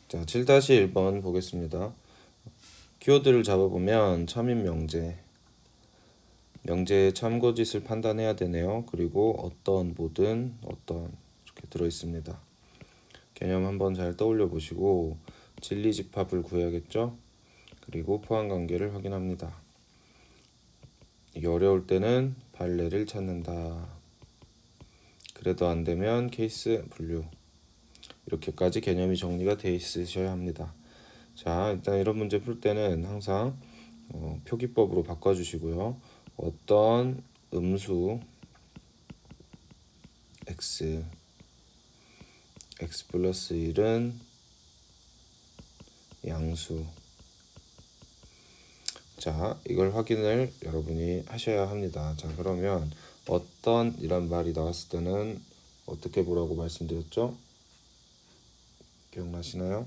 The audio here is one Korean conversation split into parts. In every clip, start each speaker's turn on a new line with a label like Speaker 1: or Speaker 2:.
Speaker 1: 자, 7-1번 보겠습니다. 키워드를 잡아보면 참인 명제, 명제의 참고짓을 판단해야 되네요. 그리고 어떤, 모든, 어떤 이렇게 들어있습니다. 개념 한번 잘 떠올려 보시고 진리집합을 구해야겠죠? 그리고 포함관계를 확인합니다. 이게 어려울 때는 발레를 찾는다. 그래도 안 되면 케이스 분류. 이렇게까지 개념이 정리가 돼 있으셔야 합니다. 자, 일단 이런 문제 풀 때는 항상 표기법으로 바꿔주시고요. 어떤 음수 x 플러스 1은 양수. 자, 이걸 확인을 여러분이 하셔야 합니다. 자, 그러면 어떤 이란 말이 나왔을 때는 어떻게 보라고 말씀드렸죠? 기억나시나요?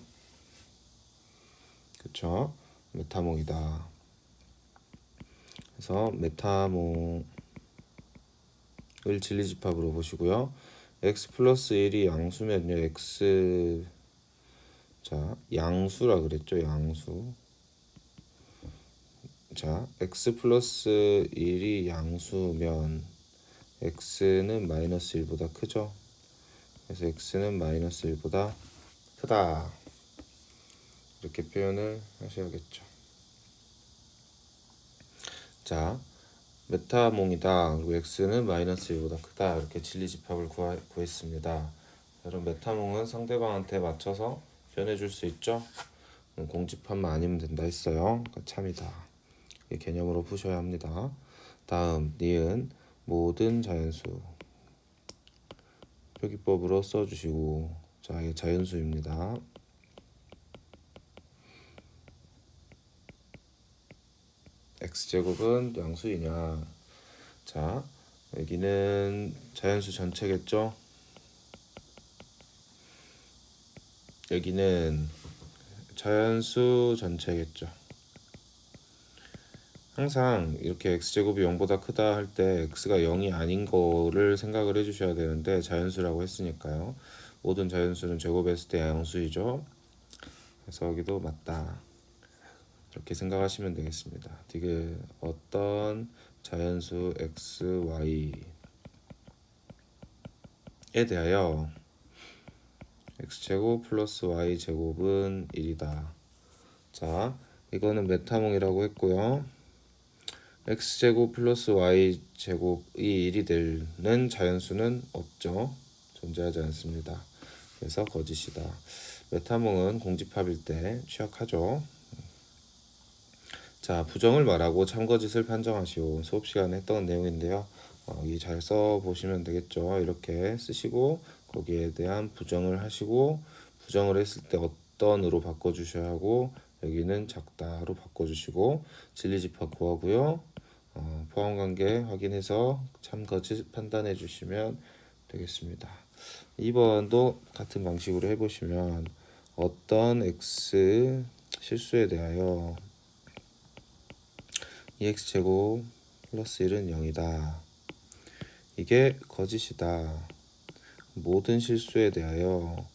Speaker 1: 그쵸? 메타몽이다. 그래서 메타몽을 진리집합으로 보시고요. x 플러스 1이 양수면요. 자, 양수라 그랬죠. 양수. 자, x 플러스 1이 양수면 x는 마이너스 1보다 크죠. 그래서 x는 마이너스 1보다 크다. 이렇게 표현을 하셔야겠죠. 자, 메타몽이다. 그리고 x는 마이너스 1보다 크다. 이렇게 진리집합을 구했습니다. 그럼 메타몽은 상대방한테 맞춰서 표현해줄 수 있죠. 공집합만 아니면 된다 했어요. 그러니까 참이다. 이 개념으로 푸셔야 합니다. 다음 니은 모든 자연수 표기법으로 써주시고, 자, 이게 자연수입니다. x제곱은 양수이냐. 자, 여기는 자연수 전체겠죠. 여기는 자연수 전체겠죠. 항상 이렇게 x제곱이 0보다 크다 할 때 x가 0이 아닌 거를 생각을 해주셔야 되는데, 자연수라고 했으니까요. 모든 자연수는 제곱했을 때 양수이죠. 그래서 여기도 맞다. 이렇게 생각하시면 되겠습니다. 디귿 어떤 자연수 x, y에 대하여 x제곱 플러스 y제곱은 1이다. 자, 이거는 메타몽이라고 했고요. x제곱 플러스 y제곱이 1이 되는 자연수는 없죠. 존재하지 않습니다. 그래서 거짓이다. 메타몽은 공집합일 때 취약하죠. 자, 부정을 말하고 참거짓을 판정하시오. 수업 시간에 했던 내용인데요. 이 잘 써보시면 되겠죠. 이렇게 쓰시고 거기에 대한 부정을 하시고, 부정을 했을 때 어떤으로 바꿔주셔야 하고, 여기는 작다로 바꿔주시고, 진리집합 구하고요. 포함관계 확인해서 참거짓 판단해 주시면 되겠습니다. 2번도 같은 방식으로 해보시면 어떤 x 실수에 대하여 2x제곱 플러스 1은 0이다. 이게 거짓이다. 모든 실수에 대하여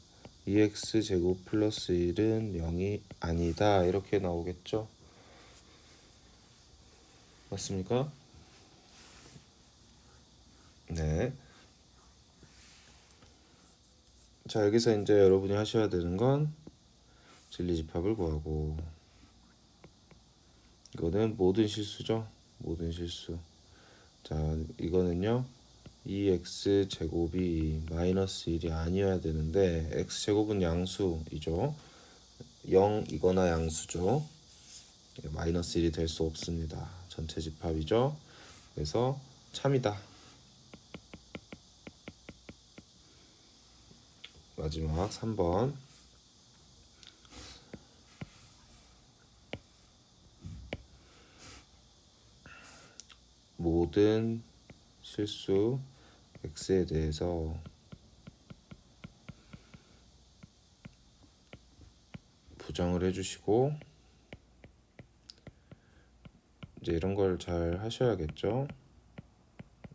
Speaker 1: 2x제곱 플러스 1은 0이 아니다. 이렇게 나오겠죠? 맞습니까? 네. 자, 여기서 이제 여러분이 하셔야 되는 건 진리집합을 구하고, 이거는 모든 실수죠. 모든 실수. 자, 이거는요. 2x제곱이 마이너스 1이 아니어야 되는데, x제곱은 양수이죠. 0이거나 양수죠. 마이너스 1이 될 수 없습니다. 전체 집합이죠. 그래서 참이다. 마지막 3번. 모든 실수 x에 대해서 부정을 해주시고, 이제 이런 걸 잘 하셔야겠죠.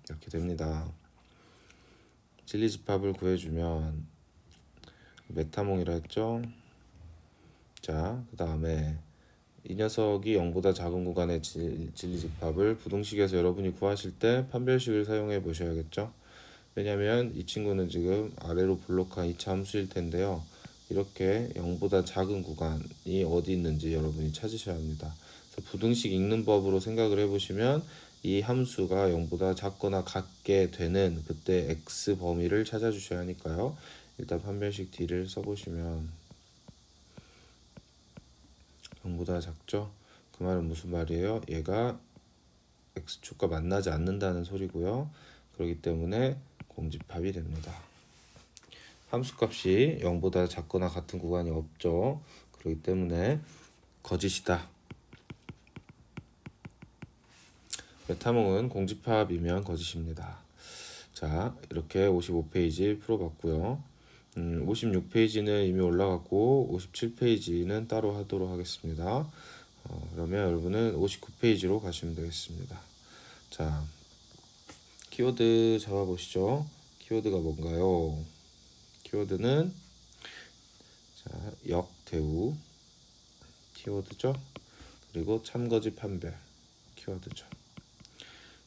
Speaker 1: 이렇게 됩니다. 진리집합을 구해주면 메타몽이라 했죠. 자, 그 다음에 이 녀석이 0보다 작은 구간의 진리집합을 부등식에서 여러분이 구하실 때 판별식을 사용해 보셔야겠죠. 왜냐하면 이 친구는 지금 아래로 블록한 이차 함수일 텐데요. 이렇게 0보다 작은 구간이 어디 있는지 여러분이 찾으셔야 합니다. 그래서 부등식 읽는 법으로 생각을 해보시면 이 함수가 0보다 작거나 같게 되는 그때 x 범위를 찾아주셔야 하니까요. 일단 판별식 D를 써보시면 0보다 작죠? 그 말은 무슨 말이에요? 얘가 x축과 만나지 않는다는 소리고요. 그렇기 때문에 공집합이 됩니다. 함수값이 0보다 작거나 같은 구간이 없죠. 그렇기 때문에 거짓이다. 메타몽은 공집합이면 거짓입니다. 자, 이렇게 55페이지 풀어봤고요. 56페이지는 이미 올라갔고 57페이지는 따로 하도록 하겠습니다. 그러면 여러분은 59페이지로 가시면 되겠습니다. 자, 키워드 잡아보시죠. 키워드가 뭔가요? 키워드는 자, 역대우 키워드죠. 그리고 참거짓 판별 키워드죠.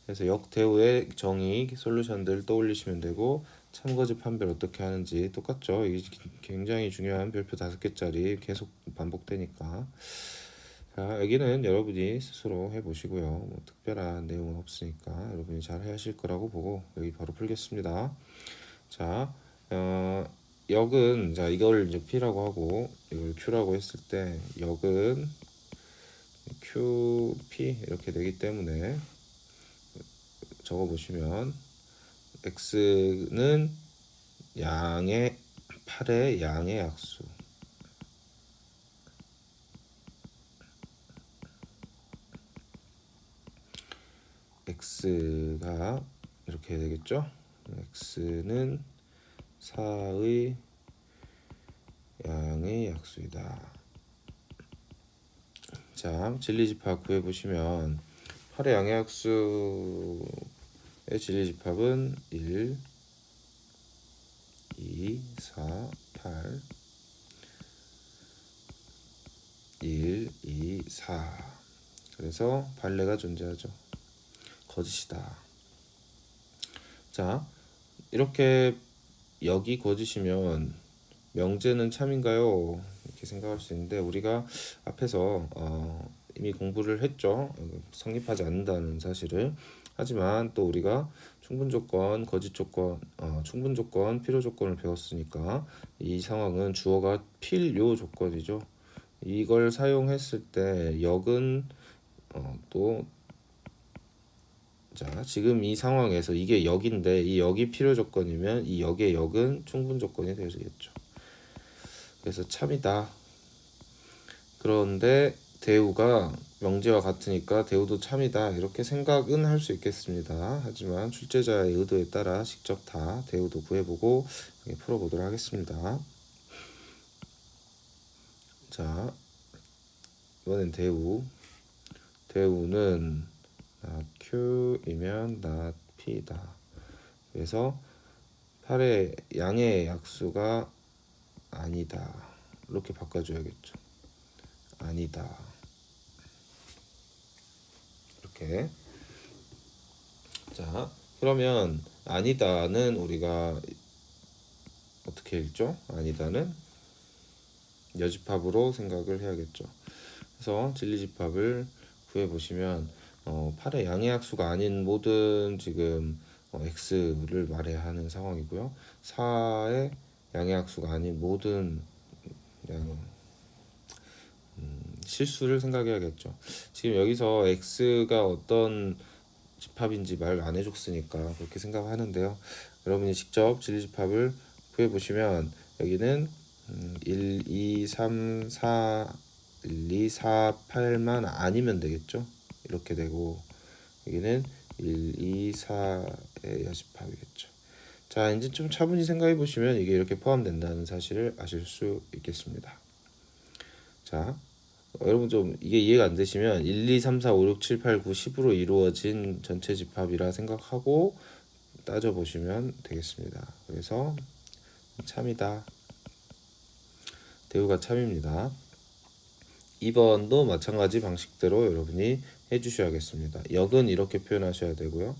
Speaker 1: 그래서 역대우의 정의 솔루션들 떠올리시면 되고 참거짓 판별 어떻게 하는지 똑같죠. 이게 굉장히 중요한 별표 5개짜리 계속 반복되니까. 자, 여기는 여러분이 스스로 해보시고요. 뭐 특별한 내용은 없으니까 여러분이 잘 하실 거라고 보고 여기 바로 풀겠습니다. 자, 역은 자 이걸 이제 P라고 하고 이걸 Q라고 했을 때 역은 QP 이렇게 되기 때문에 적어보시면 X는 양의 8의 양의 약수 X가 이렇게 되겠죠. X는 4의 양의 약수이다. 자, 진리집합 구해보시면 8의 양의 약수의 진리집합은 1, 2, 4, 8 1, 2, 4 그래서 발레가 존재하죠. 거짓이다. 자, 이렇게 역이 거짓이면 명제는 참인가요? 이렇게 생각할 수 있는데 우리가 앞에서 이미 공부를 했죠. 성립하지 않는다는 사실을. 하지만 또 우리가 충분조건, 거짓조건, 충분조건, 필요조건을 배웠으니까 이 상황은 주어가 필요 조건이죠. 이걸 사용했을 때 역은 또 자, 지금 이 상황에서 이게 역인데 이 역이 필요 조건이면 이 역의 역은 충분 조건이 되겠죠. 그래서 참이다. 그런데 대우가 명제와 같으니까 대우도 참이다. 이렇게 생각은 할 수 있겠습니다. 하지만 출제자의 의도에 따라 직접 다 대우도 구해보고 풀어보도록 하겠습니다. 자, 이번엔 대우. 대우는 not Q이면 not P다. 그래서 8의 양의 약수가 아니다. 이렇게 바꿔줘야겠죠. 아니다. 이렇게. 자, 그러면 아니다는 우리가 어떻게 읽죠? 아니다는 여집합으로 생각을 해야겠죠. 그래서 진리집합을 구해보시면 8의 양의 약수가 아닌 모든 지금 x를 말해야 하는 상황이고요. 4의 양의 약수가 아닌 모든 실수를 생각해야겠죠. 지금 여기서 x가 어떤 집합인지 말 안 해줬으니까 그렇게 생각하는데요. 여러분이 직접 진리집합을 구해보시면 여기는 1, 2, 3, 4, 1, 2, 4, 8만 아니면 되겠죠. 이렇게 되고 여기는 1, 2, 4의 여집합이겠죠. 자, 이제 좀 차분히 생각해 보시면 이게 이렇게 포함된다는 사실을 아실 수 있겠습니다. 자, 여러분 좀 이게 이해가 안 되시면 1, 2, 3, 4, 5, 6, 7, 8, 9, 10으로 이루어진 전체 집합이라 생각하고 따져보시면 되겠습니다. 그래서 참이다. 대우가 참입니다. 2번도 마찬가지 방식대로 여러분이 해주셔야겠습니다. 역은 이렇게 표현하셔야 되고요.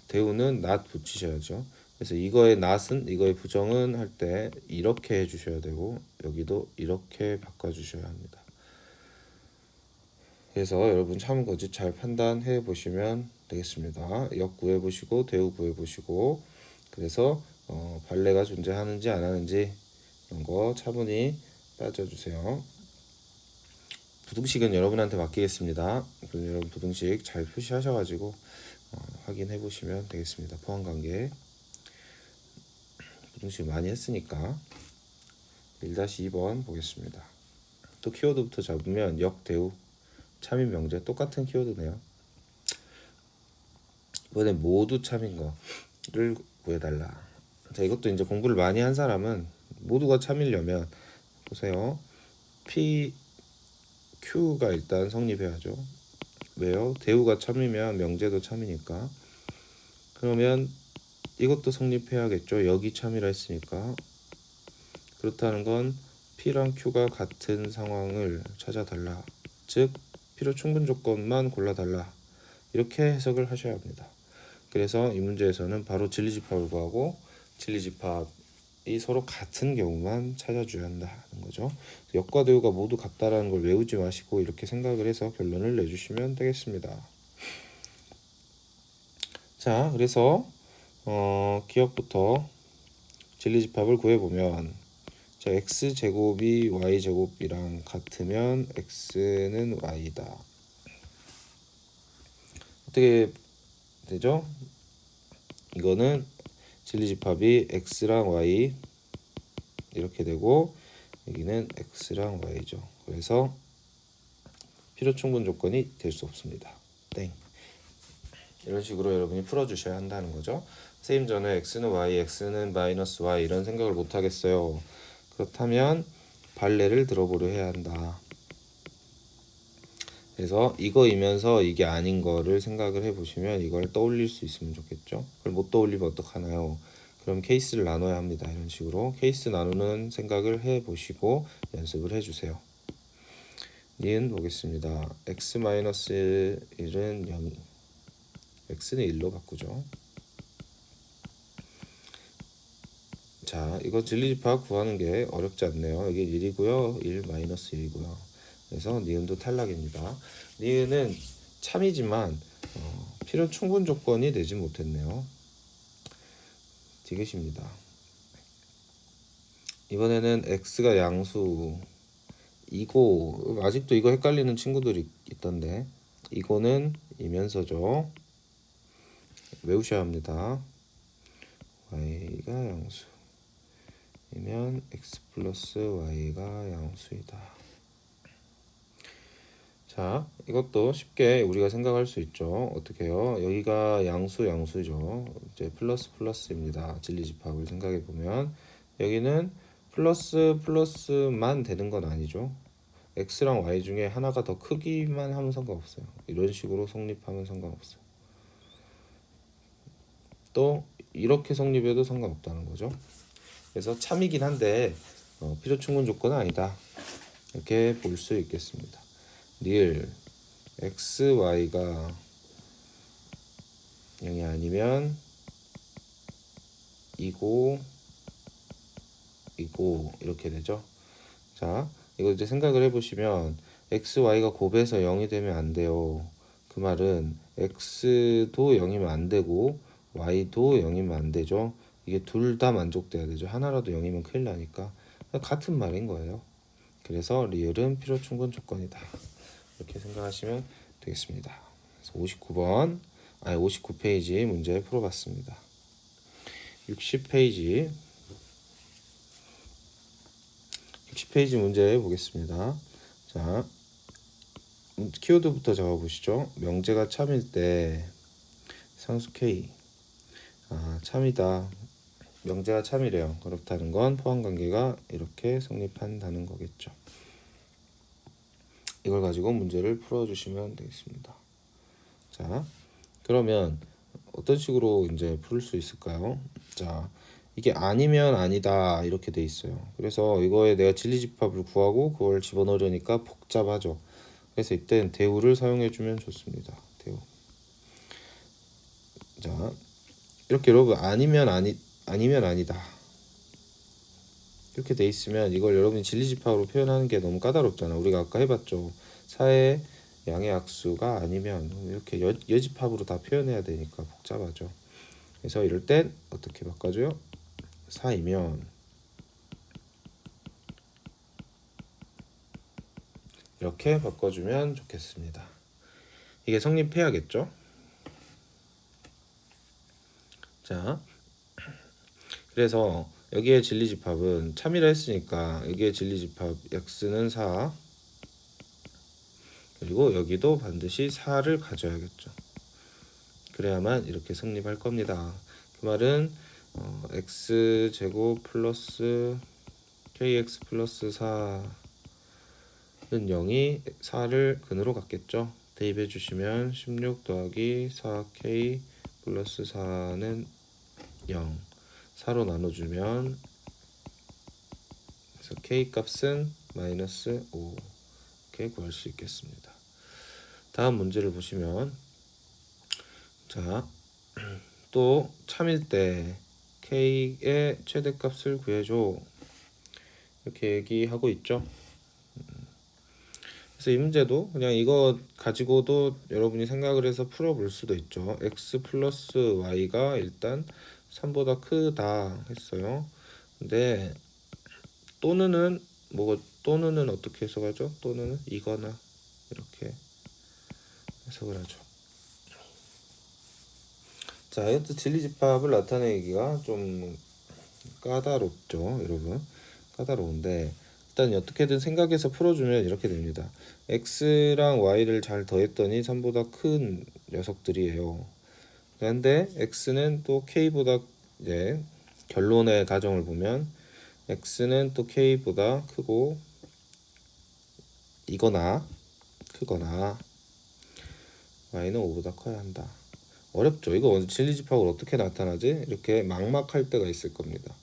Speaker 1: 대우는 not 붙이셔야죠. 그래서 이거의 not은 이거의 부정은 할 때 이렇게 해주셔야 되고 여기도 이렇게 바꿔주셔야 합니다. 그래서 여러분 참고지 잘 판단해 보시면 되겠습니다. 역 구해 보시고 대우 구해 보시고 그래서 발레가 존재하는지 안 하는지 이런 거 차분히 따져주세요. 부등식은 여러분한테 맡기겠습니다. 그럼 여러분 부등식 잘 표시하셔가지고 확인해 보시면 되겠습니다. 포함관계 부등식 많이 했으니까 1-2번 보겠습니다. 또 키워드부터 잡으면 역, 대우, 참인, 명제 똑같은 키워드네요. 이번에 모두 참인 거를 구해달라. 자, 이것도 이제 공부를 많이 한 사람은 모두가 참이려면 보세요. P, Q가 일단 성립해야죠. 왜요? 대우가 참이면 명제도 참이니까. 그러면 이것도 성립해야겠죠. 여기 참이라 했으니까. 그렇다는 건 P랑 Q가 같은 상황을 찾아달라. 즉 필요 충분 조건만 골라달라. 이렇게 해석을 하셔야 합니다. 그래서 이 문제에서는 바로 진리집합을 구하고 진리집합이 서로 같은 경우만 찾아줘야 한다는 거죠. 역과 대우가 모두 같다라는 걸 외우지 마시고 이렇게 생각을 해서 결론을 내주시면 되겠습니다. 자, 그래서 기억부터 진리집합을 구해보면 자, x제곱이 y제곱이랑 같으면 x는 y다. 어떻게 되죠? 이거는 진리집합이 x랑 y 이렇게 되고 여기는 x랑 y죠. 그래서 필요충분 조건이 될 수 없습니다. 땡. 이런 식으로 여러분이 풀어주셔야 한다는 거죠. 선생님 저는 x는 y, x는 마이너스 y 이런 생각을 못 하겠어요. 그렇다면 발레를 들어보려 해야 한다. 그래서 이거이면서 이게 아닌 거를 생각을 해보시면 이걸 떠올릴 수 있으면 좋겠죠. 그걸 못 떠올리면 어떡하나요? 그럼 케이스를 나눠야 합니다. 이런 식으로 케이스 나누는 생각을 해보시고 연습을 해주세요. 니은 보겠습니다. x-1은 0, x는 1로 바꾸죠. 자, 이거 진리집합 구하는 게 어렵지 않네요. 이게 1이고요. 1-1이고요. 그래서 니은도 탈락입니다. 니은은 참이지만 필요 충분 조건이 되지 못했네요. 디귿입니다. 이번에는 x가 양수 이고 아직도 이거 헷갈리는 친구들이 있던데 이거는 이면서죠. 외우셔야 합니다. y가 양수이면 x 플러스 y가 양수이다. 자, 이것도 쉽게 우리가 생각할 수 있죠. 어떻게 해요? 여기가 양수죠. 이제 플러스입니다. 진리집합을 생각해 보면 여기는 플러스만 되는 건 아니죠. x랑 y 중에 하나가 더 크기만 하면 상관없어요. 이런 식으로 성립하면 상관없어요. 또 이렇게 성립해도 상관없다는 거죠. 그래서 참이긴 한데 필요 충분 조건은 아니다. 이렇게 볼 수 있겠습니다. 리을 x, y가 0이 아니면 이고 이렇게 되죠. 자, 이거 이제 생각을 해보시면 x, y가 곱해서 0이 되면 안 돼요. 그 말은 x도 0이면 안 되고 y도 0이면 안 되죠. 이게 둘 다 만족돼야 되죠. 하나라도 0이면 큰일 나니까 같은 말인 거예요. 그래서 리을은 필요 충분 조건이다. 이렇게 생각하시면 되겠습니다. 그래서 59페이지 문제 풀어봤습니다. 60페이지 문제 보겠습니다. 자, 키워드부터 적어보시죠. 명제가 참일 때 상수 K 참이다. 명제가 참이래요. 그렇다는 건 포함관계가 이렇게 성립한다는 거겠죠. 이걸 가지고 문제를 풀어주시면 되겠습니다. 자, 그러면 어떤 식으로 이제 풀 수 있을까요? 자, 이게 아니면 아니다 이렇게 돼 있어요. 그래서 이거에 내가 진리집합을 구하고 그걸 집어넣으려니까 복잡하죠. 그래서 이땐 대우를 사용해 주면 좋습니다. 대우. 자, 이렇게 여러분 아니면 아니다 이렇게 돼 있으면 이걸 여러분이 진리집합으로 표현하는 게 너무 까다롭잖아. 우리가 아까 해봤죠. 사의 양의 약수가 아니면 이렇게 여집합으로 다 표현해야 되니까 복잡하죠. 그래서 이럴 땐 어떻게 바꿔줘요? 사이면 이렇게 바꿔주면 좋겠습니다. 이게 성립해야겠죠? 자, 그래서 여기에 진리집합은 참이라 했으니까 여기에 진리집합 x는 4 그리고 여기도 반드시 4를 가져야겠죠. 그래야만 이렇게 성립할 겁니다. 그 말은 x제곱 플러스 kx 플러스 4는 0이 4를 근으로 갖겠죠. 대입해 주시면 16 더하기 4k 플러스 4는 0 4로 나눠주면 그래서 k 값은 마이너스 5 이렇게 구할 수 있겠습니다. 다음 문제를 보시면 자, 또 참일 때 k의 최대값을 구해줘 이렇게 얘기하고 있죠. 그래서 이 문제도 그냥 이거 가지고도 여러분이 생각을 해서 풀어볼 수도 있죠. x 플러스 y가 일단 3보다 크다 했어요. 근데 또는은 또는은 어떻게 해석하죠? 또는은 이거나 이렇게 해석을 하죠. 자, 이것도 진리집합을 나타내기가 좀 까다롭죠, 여러분. 까다로운데 일단 어떻게든 생각해서 풀어주면 이렇게 됩니다. x랑 y를 잘 더했더니 3보다 큰 녀석들이에요. 그런데 x는 또 k보다 이제 결론의 가정을 보면 x는 또 k보다 크고 이거나 크거나 y는 5보다 커야 한다. 어렵죠. 이거 진리집합으로 어떻게 나타나지? 이렇게 막막할 때가 있을 겁니다.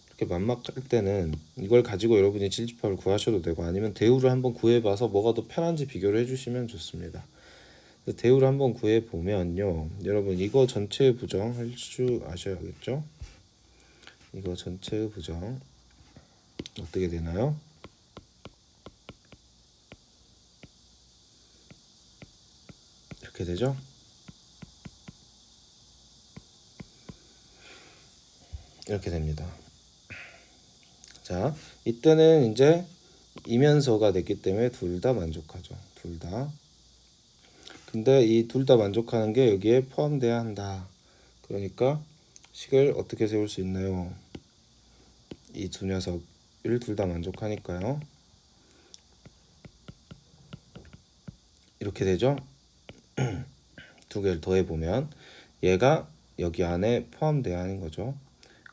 Speaker 1: 이렇게 막막할 때는 이걸 가지고 여러분이 진리집합을 구하셔도 되고 아니면 대우를 한번 구해봐서 뭐가 더 편한지 비교를 해주시면 좋습니다. 대우를 한번 구해보면요. 여러분 이거 전체의 부정 할 줄 아셔야겠죠? 이거 전체의 부정 어떻게 되나요? 이렇게 되죠? 이렇게 됩니다. 자, 이때는 이제 이면서가 됐기 때문에 둘 다 만족하죠. 둘 다. 근데 이 둘 다 만족하는 게 여기에 포함돼야 한다. 그러니까 식을 어떻게 세울 수 있나요? 이 두 녀석을 둘 다 만족하니까요. 이렇게 되죠? 두 개를 더해보면 얘가 여기 안에 포함돼야 하는 거죠.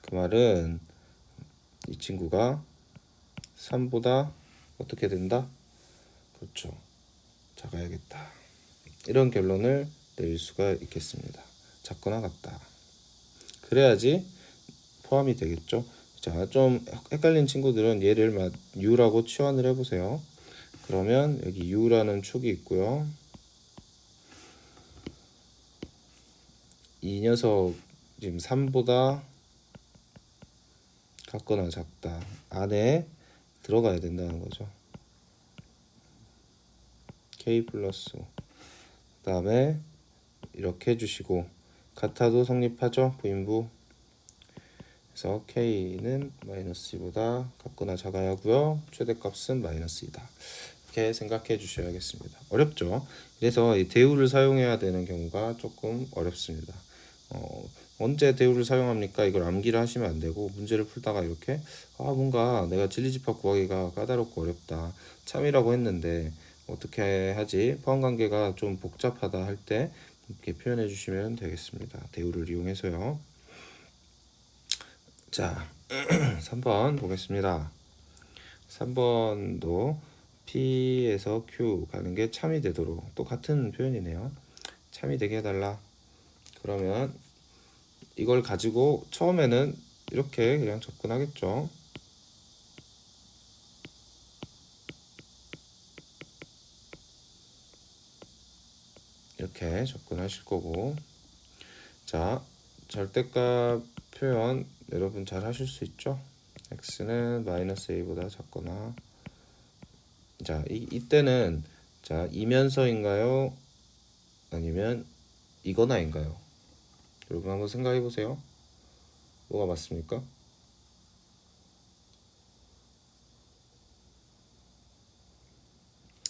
Speaker 1: 그 말은 이 친구가 3보다 어떻게 된다? 그렇죠. 작아야겠다. 이런 결론을 내릴 수가 있겠습니다. 작거나 같다. 그래야지 포함이 되겠죠. 자, 좀 헷갈린 친구들은 얘를 U라고 치환을 해보세요. 그러면 여기 U라는 축이 있고요. 이 녀석 지금 3보다 같거나 작다. 안에 들어가야 된다는 거죠. K 플러스 그 다음에 이렇게 해주시고 같아도 성립하죠. 부인부. 그래서 K는 마이너스 2보다 같거나 작아야 하고요. 최대값은 마이너스 2다. 이렇게 생각해 주셔야겠습니다. 어렵죠? 그래서 이 대우를 사용해야 되는 경우가 조금 어렵습니다. 언제 대우를 사용합니까? 이걸 암기를 하시면 안 되고 문제를 풀다가 이렇게 뭔가 내가 진리집합 구하기가 까다롭고 어렵다. 참이라고 했는데 어떻게 하지? 포함관계가 좀 복잡하다 할 때 이렇게 표현해 주시면 되겠습니다. 대우를 이용해서요. 자, 3번 보겠습니다. 3번도 P에서 Q 가는 게 참이 되도록 똑같은 표현이네요. 참이 되게 해달라. 그러면 이걸 가지고 처음에는 이렇게 그냥 접근하겠죠. 이렇게 접근하실 거고, 자, 절대값 표현 여러분 잘 하실 수 있죠? x는 마이너스 a보다 작거나, 자, 이때는 자, 이면서인가요? 아니면 이거나인가요? 여러분 한번 생각해 보세요. 뭐가 맞습니까?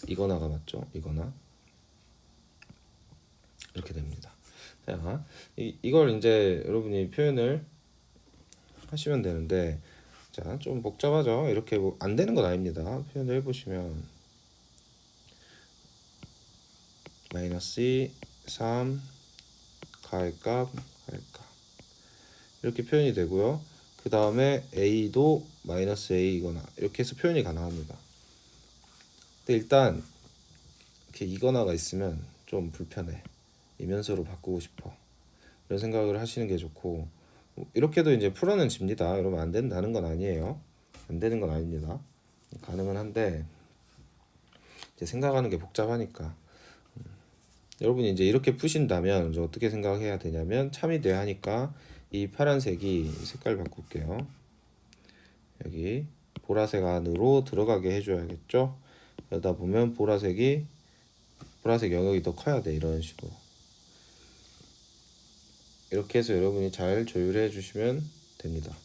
Speaker 1: 이거나가 맞죠? 이거나. 이렇게 됩니다. 자, 이걸 이제 여러분이 표현을 하시면 되는데, 자, 좀 복잡하죠? 이렇게 뭐 안 되는 건 아닙니다. 표현을 해보시면 마이너스 2, 3, 가액값, 가액값 이렇게 표현이 되고요. 그 다음에 a도 마이너스 a이거나 이렇게 해서 표현이 가능합니다. 근데 일단 이렇게 이거나가 있으면 좀 불편해. 이면서로 바꾸고 싶어. 이런 생각을 하시는 게 좋고, 이렇게도 이제 풀어낸집니다. 여러분 안 된다는 건 아니에요. 안 되는 건 아닙니다. 가능은 한데 이제 생각하는 게 복잡하니까. 여러분이 이제 이렇게 푸신다면 이제 어떻게 생각해야 되냐면, 참이 돼야 하니까 이 파란색이 색깔 바꿀게요. 여기 보라색 안으로 들어가게 해줘야겠죠. 그러다 보면 보라색 영역이 더 커야 돼. 이런 식으로 이렇게 해서 여러분이 잘 조율해 주시면 됩니다.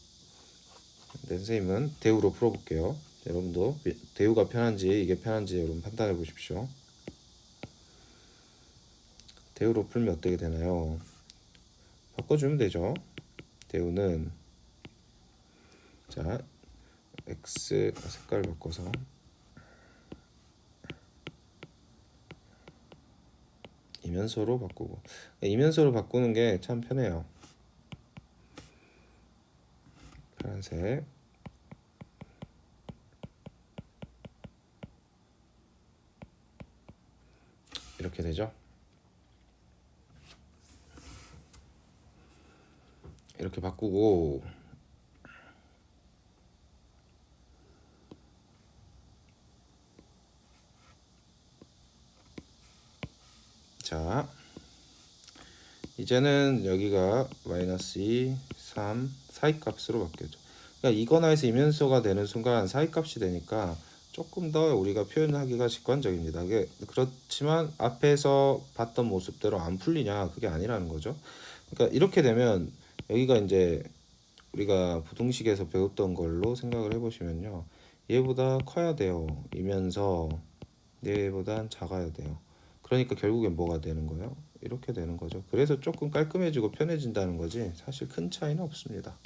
Speaker 1: 네, 선생님은 대우로 풀어볼게요. 여러분도 대우가 편한지 이게 편한지 여러분 판단해 보십시오. 대우로 풀면 어떻게 되나요? 바꿔주면 되죠. 대우는 자, X 색깔 바꿔서 이면서로 바꾸고, 이면서로 바꾸는 게 참 편해요. 파란색 이렇게 되죠. 이렇게 바꾸고, 자, 이제는 여기가 마이너스 2, 3, 사이값으로 바뀌었죠. 그러니까 이거나에서 이면소가 되는 순간 사이값이 되니까 조금 더 우리가 표현하기가 직관적입니다. 그렇지만 앞에서 봤던 모습대로 안 풀리냐, 그게 아니라는 거죠. 그러니까 이렇게 되면 여기가 이제 우리가 부등식에서 배웠던 걸로 생각을 해보시면요, 얘보다 커야 돼요. 이면서 얘보단 작아야 돼요. 그러니까 결국엔 뭐가 되는 거예요? 이렇게 되는 거죠. 그래서 조금 깔끔해지고 편해진다는 거지 사실 큰 차이는 없습니다.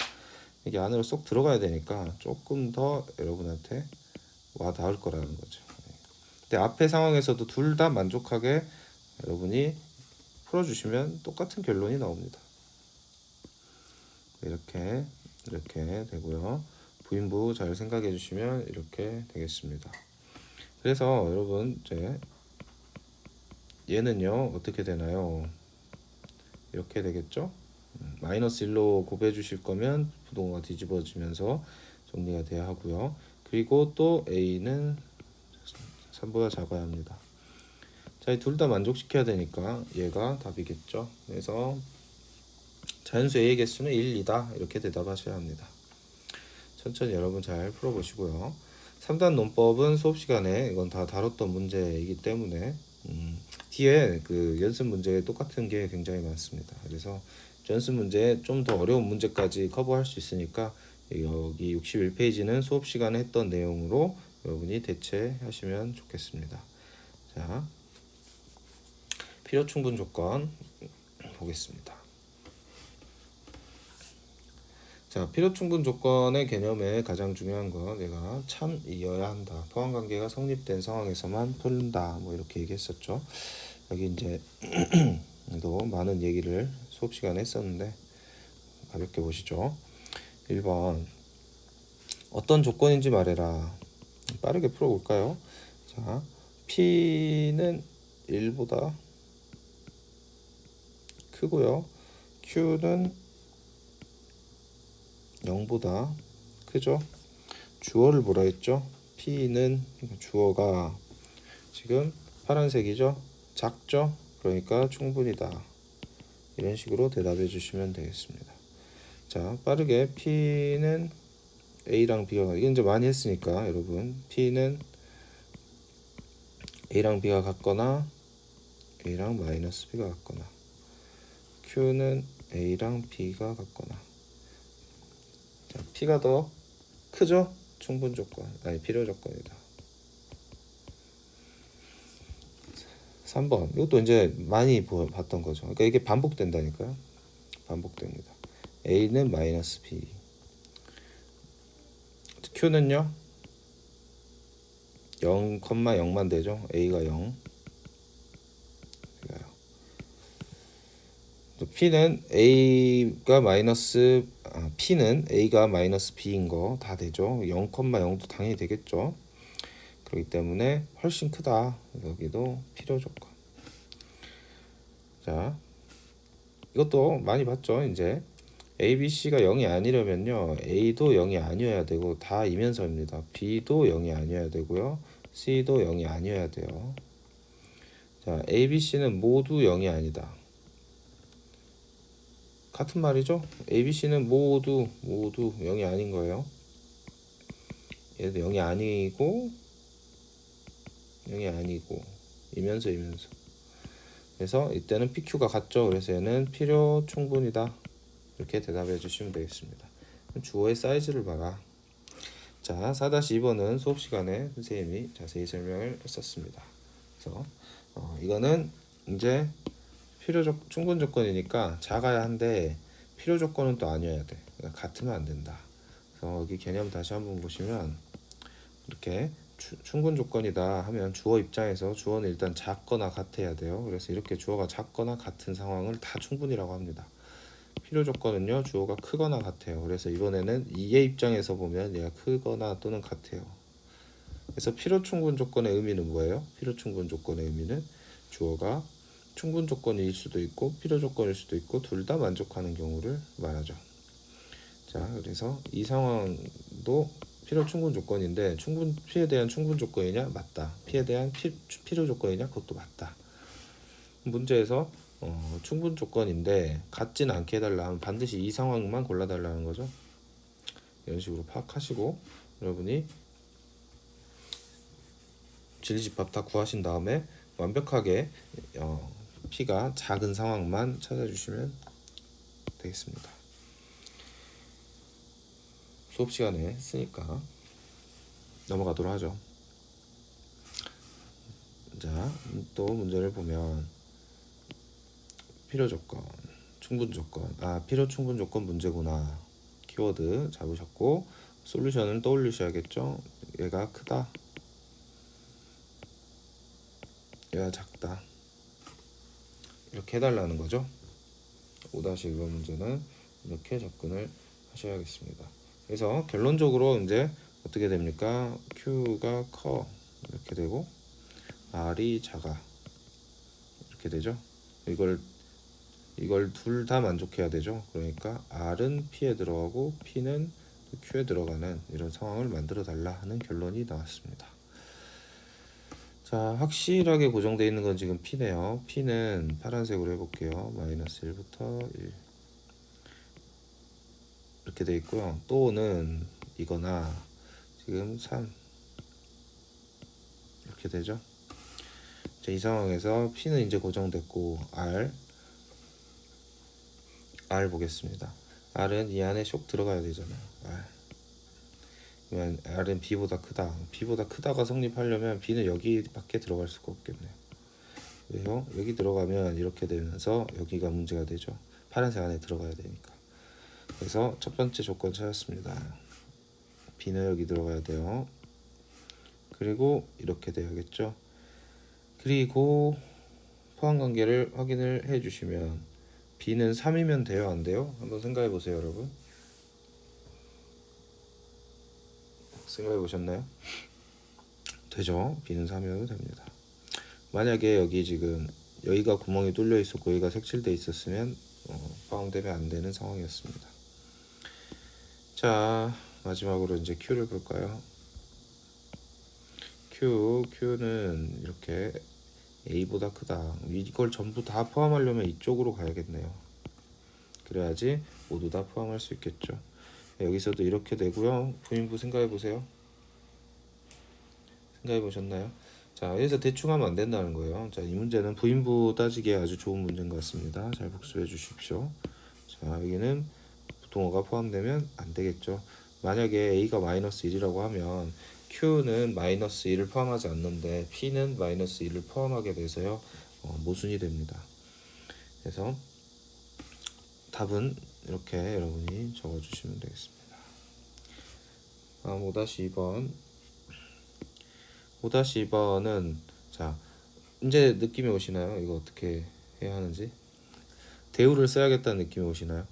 Speaker 1: 이게 안으로 쏙 들어가야 되니까 조금 더 여러분한테 와 닿을 거라는 거죠. 근데 앞의 상황에서도 둘 다 만족하게 여러분이 풀어주시면 똑같은 결론이 나옵니다. 이렇게 되고요. 부인부 잘 생각해 주시면 이렇게 되겠습니다. 그래서 여러분 이제 얘는요 어떻게 되나요? 이렇게 되겠죠? 마이너스 1로 곱해 주실 거면 부동호가 뒤집어지면서 정리가 돼야 하고요. 그리고 또 a는 3보다 작아야 합니다. 자, 이 둘 다 만족시켜야 되니까 얘가 답이겠죠. 그래서 자연수 a의 개수는 1, 2다 이렇게 대답하셔야 합니다. 천천히 여러분 잘 풀어보시고요. 3단 논법은 수업 시간에 이건 다 다뤘던 문제이기 때문에 뒤에 그 연습 문제에 똑같은 게 굉장히 많습니다. 그래서 연습 문제에 좀 더 어려운 문제까지 커버할 수 있으니까 여기 61페이지는 수업 시간에 했던 내용으로 여러분이 대체하시면 좋겠습니다. 자, 필요 충분 조건 보겠습니다. 자, 필요 충분 조건의 개념에 가장 중요한 건 내가 참이어야 한다. 포함관계가 성립된 상황에서만 푼다. 뭐 이렇게 얘기했었죠. 여기 이제 또 많은 얘기를 수업 시간에 했었는데 가볍게 보시죠. 1번 어떤 조건인지 말해라. 빠르게 풀어볼까요? 자, P는 1보다 크고요. Q는 0보다 크죠? 주어를 뭐라 했죠? P는 주어가 지금 파란색이죠? 작죠? 그러니까 충분이다. 이런 식으로 대답해 주시면 되겠습니다. 자, 빠르게 P는 A랑 B가, 이건 이제 많이 했으니까 여러분, P는 A랑 B가 같거나 A랑 마이너스 B가 같거나, Q는 A랑 B가 같거나. 자, P가 더 크죠? 충분 조건, 아니 필요 조건이다. 3번, 이것도 이제 많이 봤던 거죠. 그러니까 이게 반복된다니까요. 반복됩니다. A는 마이너스 B, Q는요 0,0만 되죠. A가 0. P는 A가 마이너스 P는 A가 마이너스 B인 거 다 되죠. 0,0도 당연히 되겠죠. 그렇기 때문에 훨씬 크다. 여기도 필요 조건. 자, 이것도 많이 봤죠. 이제 A, B, C가 0이 아니려면요, A도 0이 아니어야 되고 다 이면서입니다. B도 0이 아니어야 되고요, C도 0이 아니어야 돼요. 자, A, B, C는 모두 0이 아니다. 같은 말이죠. A, B, C는 모두 0이 아닌 거예요. 얘도 0이 아니고 이면서. 그래서 이때는 PQ가 같죠. 그래서 얘는 필요 충분이다. 이렇게 대답해 주시면 되겠습니다. 주어의 사이즈를 봐라. 자, 4-2번은 수업 시간에 선생님이 자세히 설명을 했었습니다. 그래서 이거는 이제 충분 조건이니까 작아야 한데 필요 조건은 또 아니어야 돼. 그러니까 같으면 안 된다. 그래서 여기 개념 다시 한번 보시면 이렇게 충분 조건이다 하면 주어 입장에서 주어는 일단 작거나 같아야 돼요. 그래서 이렇게 주어가 작거나 같은 상황을 다 충분이라고 합니다. 필요 조건은요 주어가 크거나 같아요. 그래서 이번에는 이의 입장에서 보면 얘가 크거나 또는 같아요. 그래서 필요 충분 조건의 의미는 뭐예요? 필요 충분 조건의 의미는 주어가 충분 조건일 수도 있고 필요 조건일 수도 있고 둘 다 만족하는 경우를 말하죠. 자, 그래서 이 상황도 필요 충분 조건인데 P에 대한 충분 조건이냐? 맞다. P에 대한 필요 조건이냐? 그것도 맞다. 문제에서 충분 조건인데 같진 않게 해달라 하면 반드시 이 상황만 골라달라는 거죠. 이런 식으로 파악하시고 여러분이 진리집합 다 구하신 다음에 완벽하게 P가 작은 상황만 찾아주시면 되겠습니다. 수업 시간에 했으니까 넘어가도록 하죠. 자, 또 문제를 보면 필요 조건, 충분 조건, 필요 충분 조건 문제구나. 키워드 잡으셨고 솔루션을 떠올리셔야겠죠. 얘가 크다, 얘가 작다. 이렇게 해달라는 거죠. 5-1번 문제는 이렇게 접근을 하셔야겠습니다. 그래서 결론적으로 이제 어떻게 됩니까? Q가 커 이렇게 되고 R이 작아 이렇게 되죠. 이걸 둘 다 만족해야 되죠. 그러니까 R은 P에 들어가고 P는 Q에 들어가는 이런 상황을 만들어 달라 하는 결론이 나왔습니다. 자, 확실하게 고정되어 있는 건 지금 P네요. P는 파란색으로 해볼게요. 마이너스 1부터 1 이렇게 되어 있고요. 또는 이거나 지금 3 이렇게 되죠. 자, 이 상황에서 P는 이제 고정됐고 R 보겠습니다. R은 이 안에 쏙 들어가야 되잖아요. 그러면 R은 B보다 크다. B보다 크다가 성립하려면 B는 여기 밖에 들어갈 수가 없겠네요. 왜요? 여기 들어가면 이렇게 되면서 여기가 문제가 되죠. 파란색 안에 들어가야 되니까. 그래서 첫 번째 조건 찾았습니다. B는 여기 들어가야 돼요. 그리고 이렇게 돼야겠죠. 그리고 포함관계를 확인을 해주시면 B는 3이면 돼요? 안 돼요? 한번 생각해 보세요, 여러분. 생각해 보셨나요? 되죠. B는 3이어도 됩니다. 만약에 여기 지금 여기가 구멍이 뚫려 있었고 여기가 색칠돼 있었으면 포함되면 안 되는 상황이었습니다. 자, 마지막으로 이제 Q를 볼까요? Q는 이렇게 A보다 크다. 이걸 전부 다 포함하려면 이쪽으로 가야겠네요. 그래야지 모두 다 포함할 수 있겠죠. 여기서도 이렇게 되고요. 부인부 생각해 보세요. 생각해 보셨나요? 자, 여기서 대충 하면 안 된다는 거예요. 자, 이 문제는 부인부 따지기에 아주 좋은 문제인 것 같습니다. 잘 복습해 주십시오. 자, 여기는 부동어가 포함되면 안 되겠죠. 만약에 A가 마이너스 1이라고 하면 Q는 마이너스 1을 포함하지 않는데 P는 마이너스 1을 포함하게 돼서요. 모순이 됩니다. 그래서 답은 이렇게 여러분이 적어주시면 되겠습니다. 5-2번 5-2번은 자, 이제 느낌이 오시나요? 이거 어떻게 해야 하는지? 대우를 써야겠다는 느낌이 오시나요?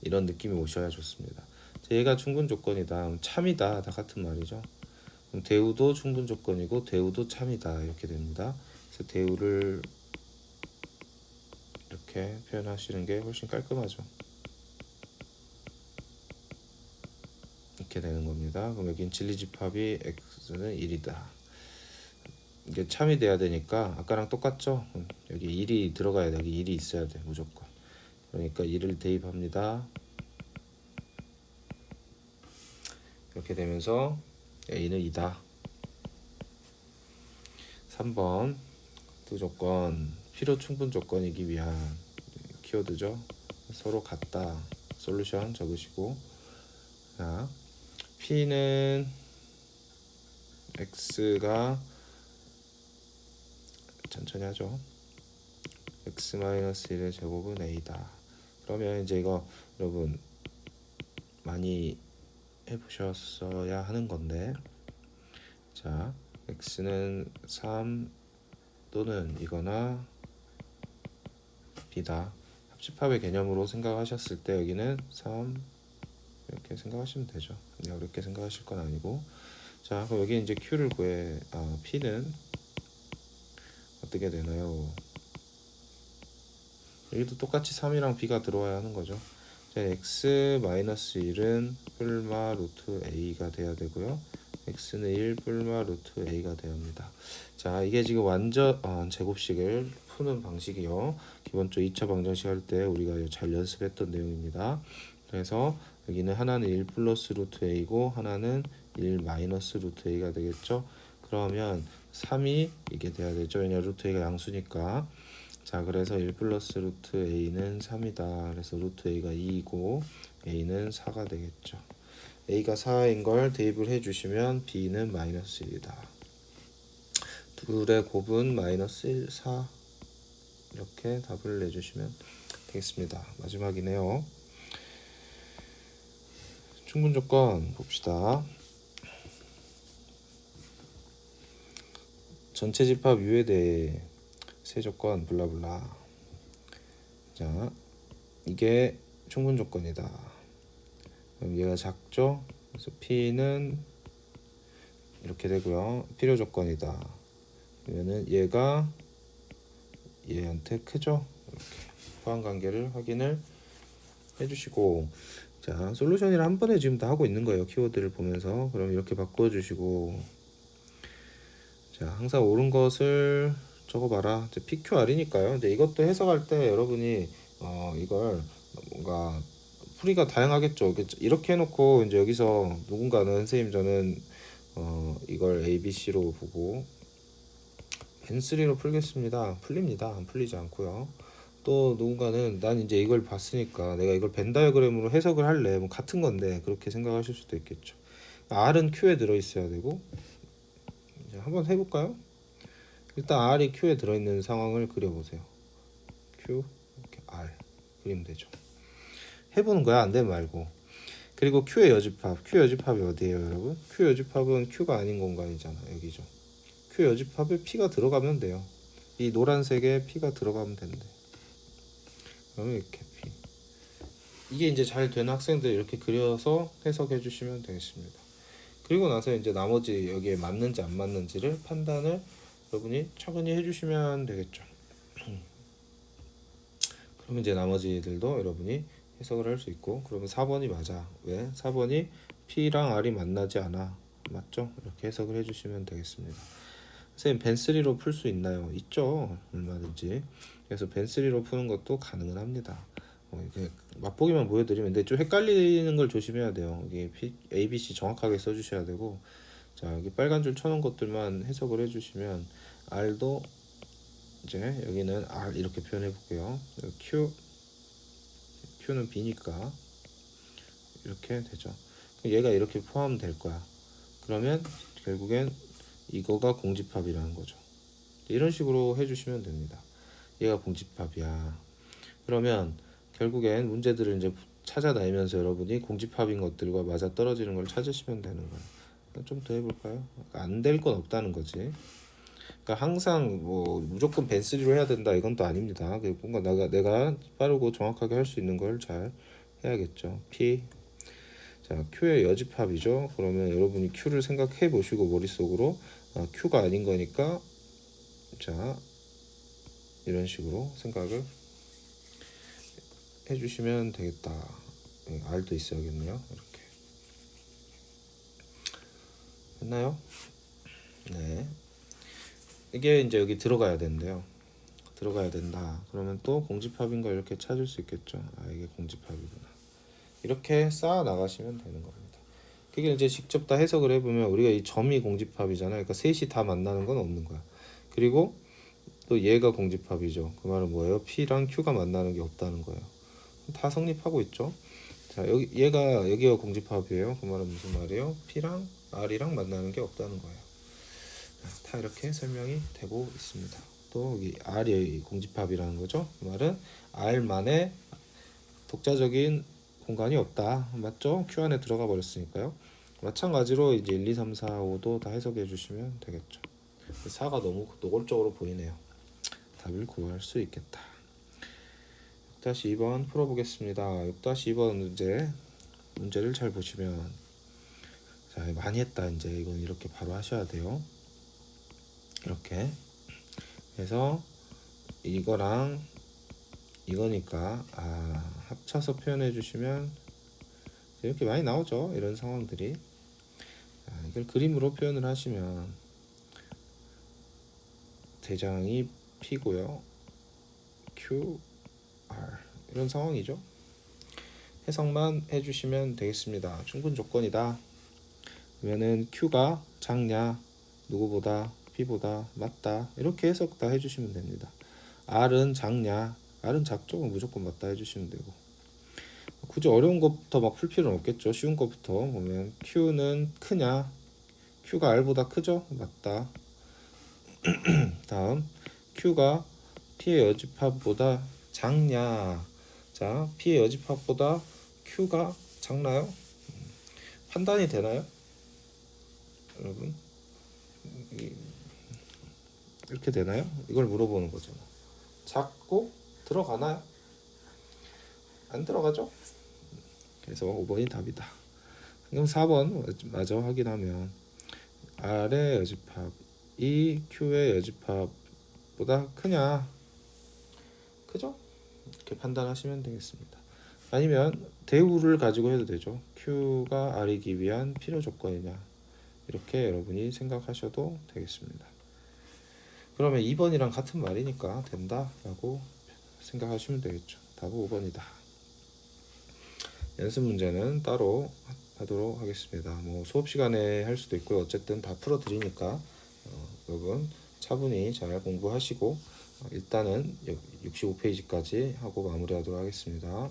Speaker 1: 이런 느낌이 오셔야 좋습니다. 얘가 충분 조건이다. 참이다. 다 같은 말이죠. 그럼 대우도 충분 조건이고 대우도 참이다. 이렇게 됩니다. 그래서 대우를 이렇게 표현하시는 게 훨씬 깔끔하죠. 이렇게 되는 겁니다. 그럼 여긴 진리집합이 x는 1이다. 이게 참이 돼야 되니까 아까랑 똑같죠? 여기 1이 들어가야 돼. 여기 1이 있어야 돼. 무조건. 그러니까 1을 대입합니다. 이렇게 되면서 A는 2다. 3번 두 조건 필요 충분 조건이기 위한 키워드죠. 서로 같다. 솔루션 적으시고 자, P는 X가 천천히 하죠. X-1의 제곱은 A다. 그러면 이제 이거 여러분 많이 해보셨어야 하는 건데 자, X는 3 또는 이거나 B다. 합집합의 개념으로 생각하셨을 때 여기는 3 이렇게 생각하시면 되죠. 어렵게 생각하실 건 아니고 자, 그럼 여기 이제 Q를 구해 P는 어떻게 되나요? 여기도 똑같이 3이랑 B가 들어와야 하는 거죠. 자, X-1은 뿔마 루트 A가 돼야 되고요. X는 1 뿔마 루트 A가 돼야 합니다. 자, 이게 지금 완전 제곱식을 푸는 방식이요. 기본적으로 2차 방정식 할 때 우리가 잘 연습했던 내용입니다. 그래서 여기는 하나는 1 플러스 루트 A고 하나는 1 마이너스 루트 A가 되겠죠. 그러면 3이 이게 돼야 되죠. 왜냐 루트 A가 양수니까. 자, 그래서 1 플러스 루트 A는 3이다. 그래서 루트 A가 2이고 A는 4가 되겠죠. A가 4인 걸 대입을 해주시면 B는 마이너스 1이다. 둘의 곱은 마이너스 1, 4 이렇게 답을 내주시면 되겠습니다. 마지막이네요. 충분 조건 봅시다. 전체 집합 U에 대해 세 조건 블라블라. 자, 이게 충분 조건이다. 그럼 얘가 작죠? 그래서 P는 이렇게 되고요. 필요 조건이다. 그러면은 얘가 얘한테 크죠? 이렇게 포함 관계를 확인을 해주시고 자, 솔루션이라 한 번에 지금 다 하고 있는 거예요. 키워드를 보면서. 그럼 이렇게 바꿔주시고 자, 항상 옳은 것을 적어봐라. 이제 PQR이니까요. 근데 이것도 해석할 때 여러분이 이걸 뭔가 풀이가 다양하겠죠. 이렇게 해놓고 이제 여기서 누군가는 선생님 저는 이걸 ABC로 보고 벤3로 풀겠습니다. 풀립니다. 안 풀리지 않고요. 또 누군가는 난 이제 이걸 봤으니까 내가 이걸 벤 다이어그램으로 해석을 할래. 뭐 같은 건데 그렇게 생각하실 수도 있겠죠. R은 Q에 들어있어야 되고 한번 해볼까요? 일단 R이 Q에 들어있는 상황을 그려보세요. Q 이렇게 R 그리면 되죠. 해보는 거야. 안 되면 말고. 그리고 Q의 여집합. Q 여집합이 어디예요, 여러분? Q 여집합은 Q가 아닌 공간이잖아. 여기죠. Q 여집합에 P가 들어가면 돼요. 이 노란색에 P가 들어가면 된대. 그러면 이렇게 P. 이게 이제 잘 되는 학생들 이렇게 그려서 해석해 주시면 되겠습니다. 그리고 나서 이제 나머지 여기에 맞는지 안 맞는지를 판단을 여러분이 차분히 해주시면 되겠죠. 그러면 이제 나머지들도 여러분이 해석을 할 수 있고, 그러면 4번이 맞아. 왜? 4번이 P랑 R이 만나지 않아. 맞죠? 이렇게 해석을 해주시면 되겠습니다. 선생님 벤3로 풀 수 있나요? 있죠. 얼마든지. 그래서 벤3로 푸는 것도 가능은 합니다. 이게 맛보기만 보여드리면, 근데 좀 헷갈리는 걸 조심해야 돼요. 이게 A, B, C 정확하게 써주셔야 되고, 자 여기 빨간 줄 쳐놓은 것들만 해석을 해주시면, R도 이제 여기는 R 이렇게 표현해 볼게요. Q는 B니까 이렇게 되죠. 얘가 이렇게 포함될 거야. 그러면 결국엔 이거가 공집합이라는 거죠. 이런 식으로 해주시면 됩니다. 얘가 공집합이야. 그러면 결국엔 문제들을 이제 찾아다니면서 여러분이 공집합인 것들과 맞아 떨어지는 걸 찾으시면 되는 거예요. 좀 더 해볼까요? 안 될 건 없다는 거지. 그러니까 항상 뭐 무조건 벤3로 해야 된다 이건 또 아닙니다. 뭔가 내가 빠르고 정확하게 할 수 있는 걸 잘 해야겠죠. P. 자, Q의 여집합이죠. 그러면 여러분이 Q를 생각해 보시고 머릿속으로 Q가 아닌 거니까, 자 이런 식으로 생각을 해주시면 되겠다. R도 있어야겠네요. 이렇게 됐나요? 네. 이게 이제 여기 들어가야 된대요. 들어가야 된다. 그러면 또 공집합인 걸 이렇게 찾을 수 있겠죠. 이게 공집합이구나. 이렇게 쌓아 나가시면 되는 겁니다. 그게 이제 직접 다 해석을 해보면, 우리가 이 점이 공집합이잖아요. 그러니까 셋이 다 만나는 건 없는 거야. 그리고 또 얘가 공집합이죠. 그 말은 뭐예요? P랑 Q가 만나는 게 없다는 거예요. 다 성립하고 있죠. 자, 여기가 공집합이에요. 그 말은 무슨 말이에요? P랑 R이랑 만나는 게 없다는 거예요. 다 이렇게 설명이 되고 있습니다. 또 여기 R이 공집합이라는 거죠. 그 말은 R만의 독자적인 공간이 없다. 맞죠? Q 안에 들어가 버렸으니까요. 마찬가지로 이제 1, 2, 3, 4, 5도 다 해석해 주시면 되겠죠. 4가 너무 노골적으로 보이네요. 답을 구할 수 있겠다. 6-2번 풀어보겠습니다. 6-2번 문제를 잘 보시면, 자 많이 했다. 이제 이건 이렇게 바로 하셔야 돼요. 이렇게 해서 이거랑 이거니까 합쳐서 표현해 주시면 이렇게 많이 나오죠. 이런 상황들이. 이걸 그림으로 표현을 하시면 대장이 P고요. Q, R 이런 상황이죠. 해석만 해주시면 되겠습니다. 충분 조건이다. 그러면은 Q가 작냐, 누구보다, P보다 맞다. 이렇게 해석 다 해주시면 됩니다. R은 작냐, R은 작죠. 무조건 맞다 해주시면 되고. 굳이 어려운 것부터 막 풀 필요는 없겠죠. 쉬운 것부터 보면 Q는 크냐, Q가 R보다 크죠. 맞다. 다음 Q가 P의 여집합보다 작냐. 자, P의 여집합보다 Q가 작나요? 판단이 되나요? 여러분 이렇게 되나요? 이걸 물어보는 거죠. 작고 들어가나요? 안 들어가죠? 그래서 5번이 답이다. 그럼 4번 마저 확인하면 R의 여집합이 Q의 여집합보다 크냐? 크죠? 이렇게 판단하시면 되겠습니다. 아니면 대우를 가지고 해도 되죠. Q가 R이기 위한 필요 조건이냐, 이렇게 여러분이 생각하셔도 되겠습니다. 그러면 2번이랑 같은 말이니까 된다 라고 생각하시면 되겠죠. 답은 5번이다. 연습 문제는 따로 하도록 하겠습니다. 뭐 수업 시간에 할 수도 있고요. 어쨌든 다 풀어 드리니까 여러분 차분히 잘 공부하시고 일단은 65페이지까지 하고 마무리하도록 하겠습니다.